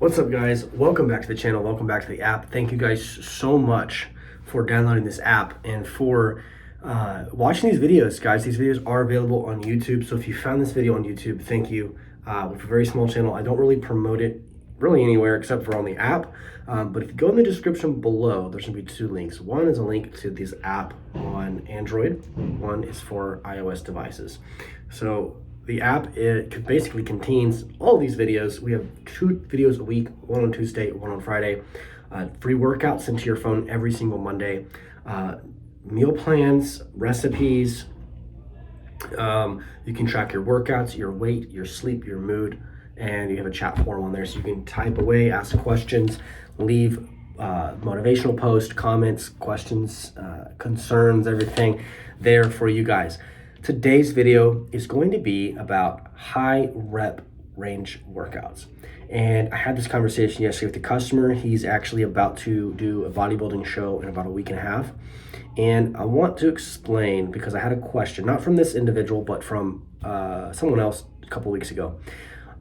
What's up, guys? Welcome back to the channel. Welcome back to the app. Thank you guys so much for downloading this app and for watching these videos, guys. These videos are available on YouTube. So if you found this video on YouTube, thank you. With a very small channel, I don't really promote it really anywhere except for on the app. But if you go in the description below, there's gonna be two links. One is a link to this app on Android. One is for iOS devices. So the app, it basically contains all these videos. We have 2 videos a week, one on Tuesday, one on Friday. Free workouts sent to your phone every single Monday. Meal plans, recipes. You can track your workouts, your weight, your sleep, your mood, and you have a chat forum on there so you can type away, ask questions, leave motivational posts, comments, questions, concerns, everything there for you guys. Today's video is going to be about high rep range workouts. And I had this conversation yesterday with the customer. He's actually about to do a bodybuilding show in about a week and a half. And I want to explain, because I had a question, not from this individual, but from someone else a couple weeks ago.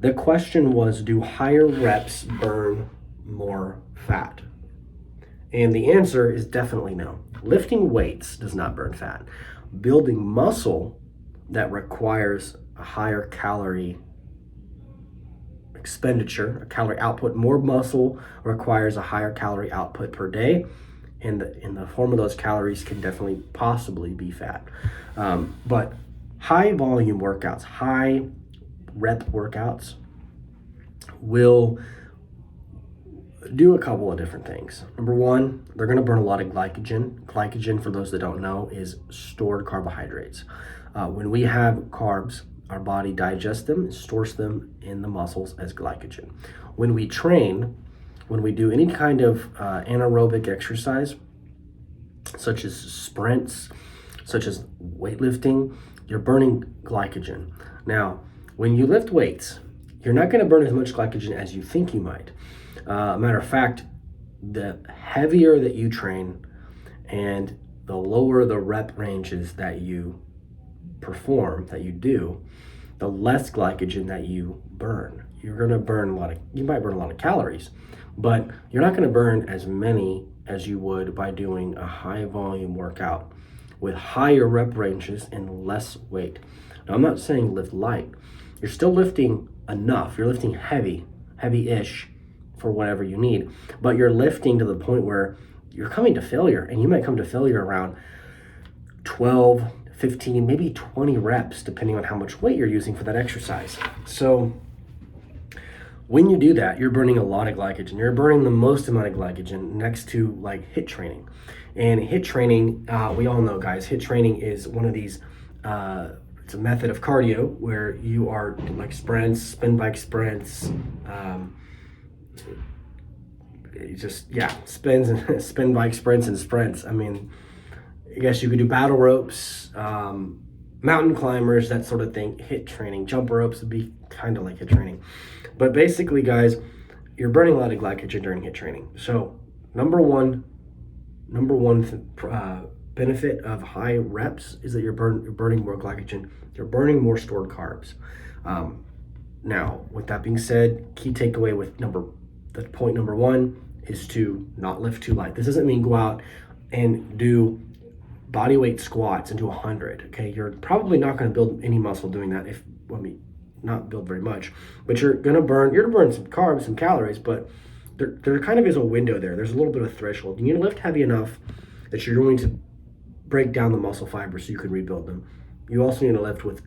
The question was, do higher reps burn more fat? And the answer is definitely no. Lifting weights does not burn fat. Building muscle that requires a higher calorie expenditure, a calorie output, more muscle requires a higher calorie output per day. And in the form of those calories can definitely possibly be fat. But high volume workouts, high rep workouts will do a couple of different things. Number one, they're going to burn a lot of glycogen. Glycogen, for those that don't know, is stored carbohydrates. When we have carbs, our body digests them and stores them in the muscles as glycogen. When we train, when we do any kind of anaerobic exercise, such as sprints, such as weightlifting, you're burning glycogen. Now, when you lift weights, you're not going to burn as much glycogen as you think you might. Matter of fact, the heavier that you train and the lower the rep ranges that you perform, that you do, the less glycogen that you burn. You're going to burn you might burn a lot of calories, but you're not going to burn as many as you would by doing a high volume workout with higher rep ranges and less weight. Now, I'm not saying lift light. You're still lifting enough. You're lifting heavy-ish for whatever you need, but you're lifting to the point where you're coming to failure, and you might come to failure around 12, 15, maybe 20 reps, depending on how much weight you're using for that exercise. So when you do that, you're burning a lot of glycogen. You're burning the most amount of glycogen next to like HIIT training. And HIIT training, we all know, guys, HIIT training is one of these, it's a method of cardio where you are like sprints, spin bike sprints, spins and spin bike sprints and sprints. I mean, I guess you could do battle ropes, mountain climbers, that sort of thing. HIIT training, jump ropes would be kind of like HIIT training. But basically, guys, you're burning a lot of glycogen during HIIT training. So number one benefit of high reps is that you're burning more glycogen. You're burning more stored carbs. Now, with that being said, key takeaway with point number one is to not lift too light. This doesn't mean go out and do body weight squats and do 100. Okay, you're probably not going to build any muscle doing that. Not build very much, but you're gonna burn some carbs, some calories, but there kind of is a window there. There's a little bit of a threshold. You need to lift heavy enough that you're going to break down the muscle fibers so you can rebuild them. You also need to lift with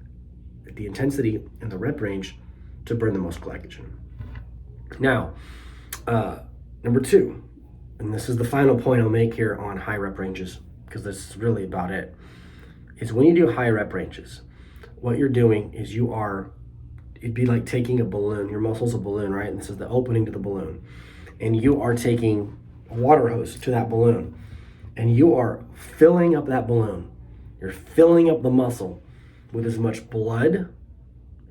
the intensity and the rep range to burn the most glycogen. Now, number two, and this is the final point I'll make here on high rep ranges, because this is really about it, is when you do high rep ranges, what you're doing is it'd be like taking a balloon. Your muscle's a balloon, right? And this is the opening to the balloon. And you are taking a water hose to that balloon, and you are filling up that balloon. You're filling up the muscle with as much blood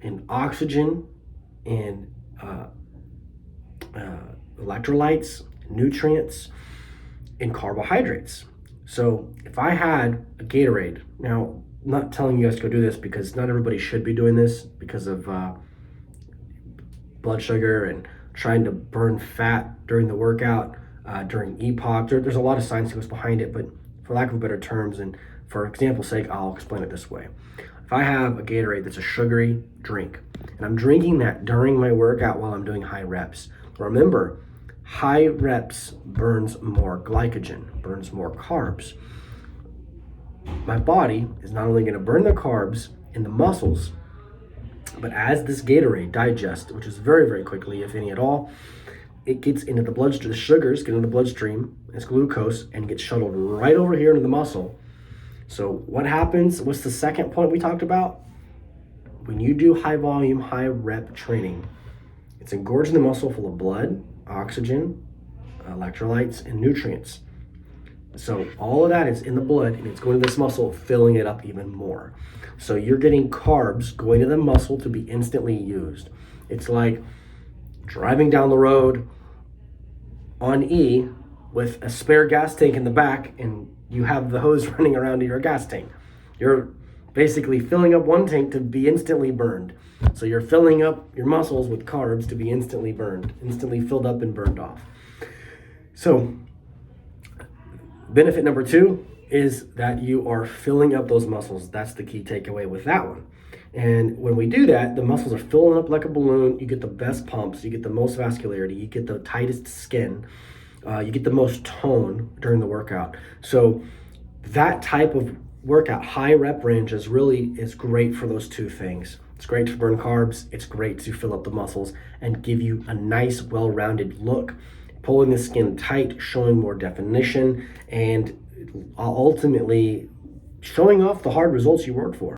and oxygen and electrolytes, nutrients, and carbohydrates. So if I had a Gatorade, now I'm not telling you guys to go do this because not everybody should be doing this because of blood sugar and trying to burn fat during the workout, during EPOC. There's a lot of science that goes behind it, but for lack of better terms, and for example's sake, I'll explain it this way. If I have a Gatorade that's a sugary drink, and I'm drinking that during my workout while I'm doing high reps, remember, high reps burns more glycogen, burns more carbs. My body is not only going to burn the carbs in the muscles, but as this Gatorade digests, which is very, very quickly, if any at all, it gets into the bloodstream, the sugars get into the bloodstream, it's glucose, and gets shuttled right over here into the muscle. So what happens? What's the second point we talked about? When you do high volume, high rep training, it's engorging the muscle full of blood, oxygen, electrolytes, and nutrients. So all of that is in the blood, and it's going to this muscle, filling it up even more. So you're getting carbs going to the muscle to be instantly used. It's like driving down the road on E with a spare gas tank in the back, and you have the hose running around to your gas tank. You're basically filling up one tank to be instantly burned. So you're filling up your muscles with carbs to be instantly burned, instantly filled up and burned off. So benefit number 2 is that you are filling up those muscles. That's the key takeaway with that one. And when we do that, the muscles are filling up like a balloon. You get the best pumps, you get the most vascularity, you get the tightest skin, you get the most tone during the workout. So that type of workout, high rep range, is great for those two things. It's great to burn carbs, it's great to fill up the muscles and give you a nice, well-rounded look, pulling the skin tight, showing more definition, and ultimately showing off the hard results you worked for.